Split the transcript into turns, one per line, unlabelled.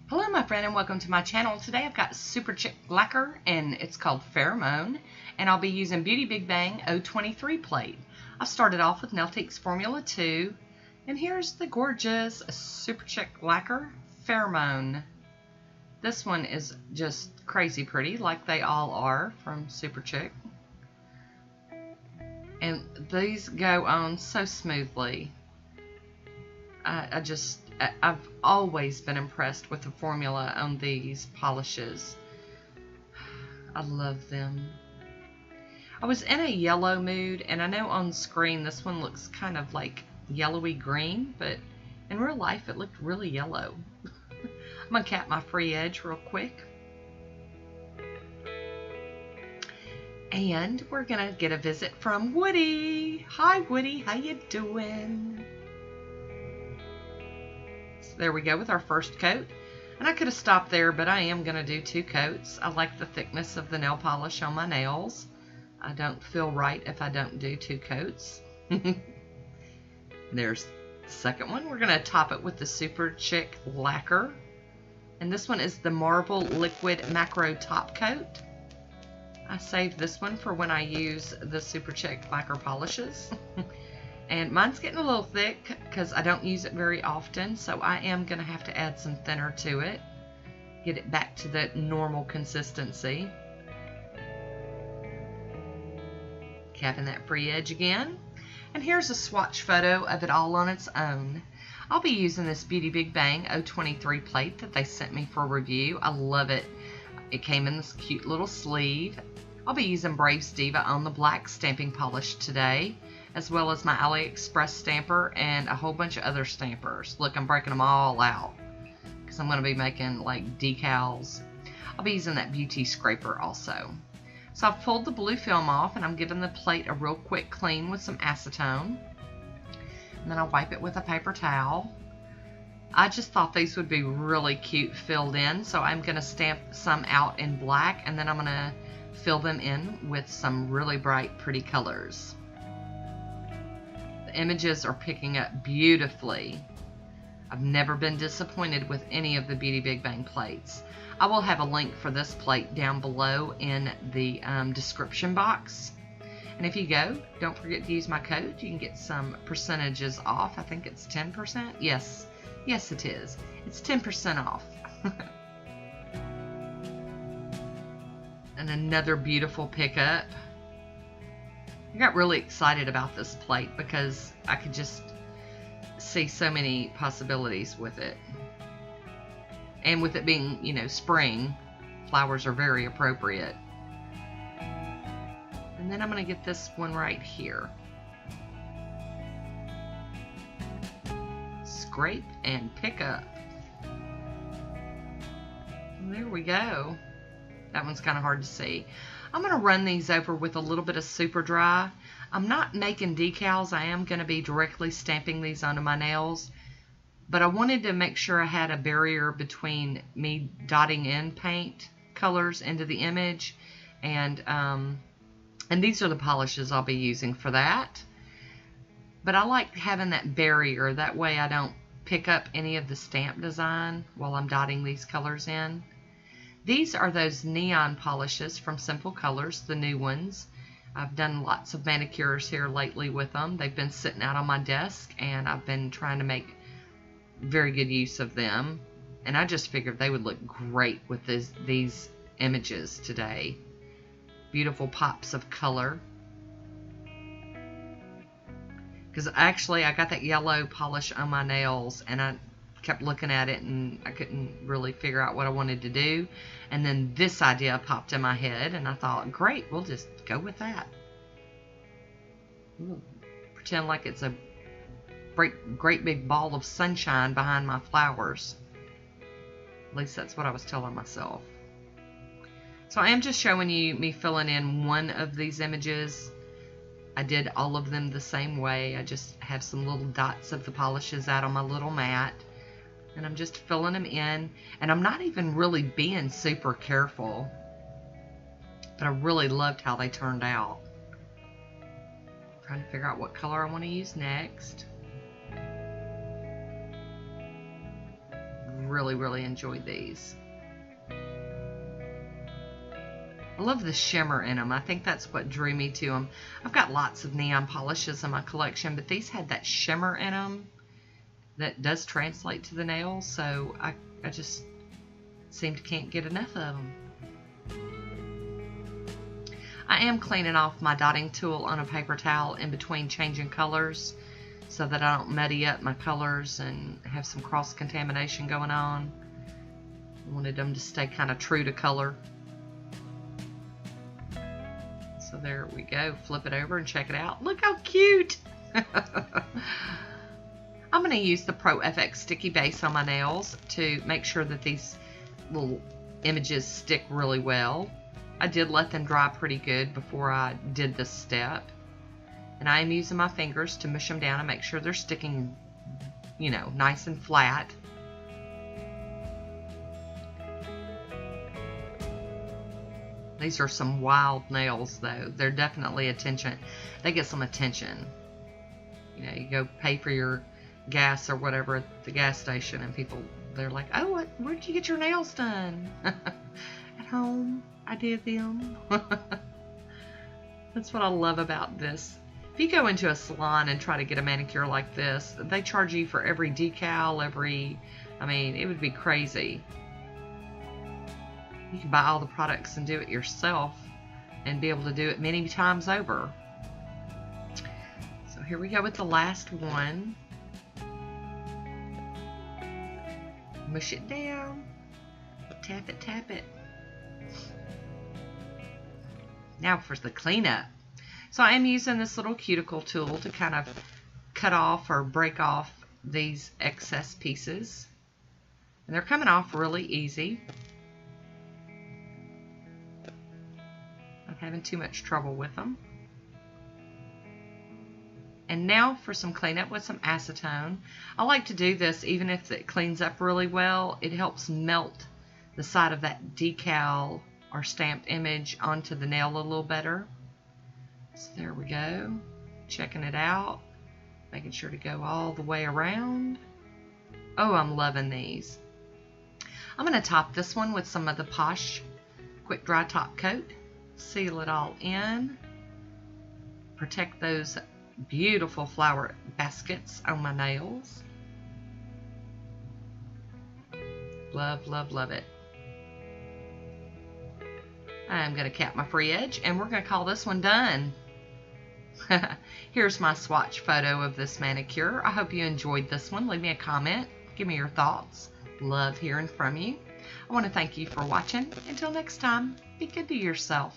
Hello my friend and welcome to my channel. Today I've got super chic lacquer and it's called Pheromone, and I'll be using Beauty Big Bang 023 plate. I started off with Nailtiques Formula 2 and here's the gorgeous super chic lacquer Pheromone. This one is just crazy pretty like they all are from Super Chic. And these go on so smoothly. I've always been impressed with the formula on these polishes. I love them. I was in a yellow mood, and I know on screen this one looks kind of like yellowy green, but in real life it looked really yellow. I'm gonna cap my free edge real quick. And we're gonna get a visit from Woody. Hi Woody, how you doing? There we go with our first coat, and I could have stopped there, but I am going to do 2 coats. I like the thickness of the nail polish on my nails. I don't feel right if I don't do 2 coats. There's the second one. We're going to top it with the Super Chic Lacquer, and this one is the Marble Liquid Macro Top Coat. I saved this one for when I use the Super Chic Lacquer polishes. And mine's getting a little thick because I don't use it very often, so I am going to have to add some thinner to it. Get it back to the normal consistency. Capping that free edge again. And here's a swatch photo of it all on its own. I'll be using this Beauty Big Bang 023 plate that they sent me for review. I love it. It came in this cute little sleeve. I'll be using Brave's Diva on the black stamping polish today, as well as my AliExpress stamper and a whole bunch of other stampers. Look, I'm breaking them all out because I'm going to be making like decals. I'll be using that beauty scraper also. So I've pulled the blue film off and I'm giving the plate a real quick clean with some acetone. And then I'll wipe it with a paper towel. I just thought these would be really cute filled in, so I'm going to stamp some out in black and then I'm going to fill them in with some really bright, pretty colors. The images are picking up beautifully. I've never been disappointed with any of the Beauty Big Bang plates. I will have a link for this plate down below in the description box. And if you go, don't forget to use my code. You can get some percentages off. I think it's 10%. Yes, it is. It's 10% off. And another beautiful pickup. I got really excited about this plate because I could just see so many possibilities with it. And with it being, you know, spring, flowers are very appropriate. And then I'm going to get this one right here. Scrape and pick up. And there we go. That one's kind of hard to see. I'm going to run these over with a little bit of super dry. I'm not making decals. I am going to be directly stamping these onto my nails. But I wanted to make sure I had a barrier between me dotting in paint colors into the image. And these are the polishes I'll be using for that. But I like having that barrier. That way I don't pick up any of the stamp design while I'm dotting these colors in. These are those neon polishes from Simple Colors, the new ones. I've done lots of manicures here lately with them. They've been sitting out on my desk, and I've been trying to make very good use of them. And I just figured they would look great with these images today. Beautiful pops of color. Because actually, I got that yellow polish on my nails, and I kept looking at it and I couldn't really figure out what I wanted to do. And then this idea popped in my head and I thought, great, we'll just go with that. Ooh, pretend like it's a great big ball of sunshine behind my flowers. At least that's what I was telling myself. So I am just showing you me filling in one of these images. I did all of them the same way. I just have some little dots of the polishes out on my little mat. And I'm just filling them in. And I'm not even really being super careful. But I really loved how they turned out. I'm trying to figure out what color I want to use next. really, really enjoyed these. I love the shimmer in them. I think that's what drew me to them. I've got lots of neon polishes in my collection, but these had that shimmer in them that does translate to the nails, so I just seem to can't get enough of them. I am cleaning off my dotting tool on a paper towel in between changing colors so that I don't muddy up my colors and have some cross-contamination going on. I wanted them to stay kind of true to color. So there we go. Flip it over and check it out. Look how cute! I'm going to use the Pro FX Sticky Base on my nails to make sure that these little images stick really well. I did let them dry pretty good before I did this step. And I am using my fingers to mush them down and make sure they're sticking, you know, nice and flat. These are some wild nails, though. They're definitely attention. They get some attention. You know, you go pay for your gas or whatever at the gas station, and people, they're like, "Oh, where'd you get your nails done?" At home. I did them. That's what I love about this. If you go into a salon and try to get a manicure like this, they charge you for every decal, I mean, it would be crazy. You can buy all the products and do it yourself and be able to do it many times over. So here we go with the last one. Mush it down. Tap it, tap it. Now for the cleanup. So I am using this little cuticle tool to kind of cut off or break off these excess pieces. And they're coming off really easy. Not having too much trouble with them. And now for some cleanup with some acetone. I like to do this even if it cleans up really well. It helps melt the side of that decal or stamped image onto the nail a little better. So there we go. Checking it out. Making sure to go all the way around. Oh, I'm loving these. I'm going to top this one with some of the Poshe Quick Dry Top Coat. Seal it all in. Protect those beautiful flower baskets on my nails. Love, love, love it. I'm going to cap my free edge, and we're going to call this one done. Here's my swatch photo of this manicure. I hope you enjoyed this one. Leave me a comment. Give me your thoughts. Love hearing from you. I want to thank you for watching. Until next time, be good to yourself.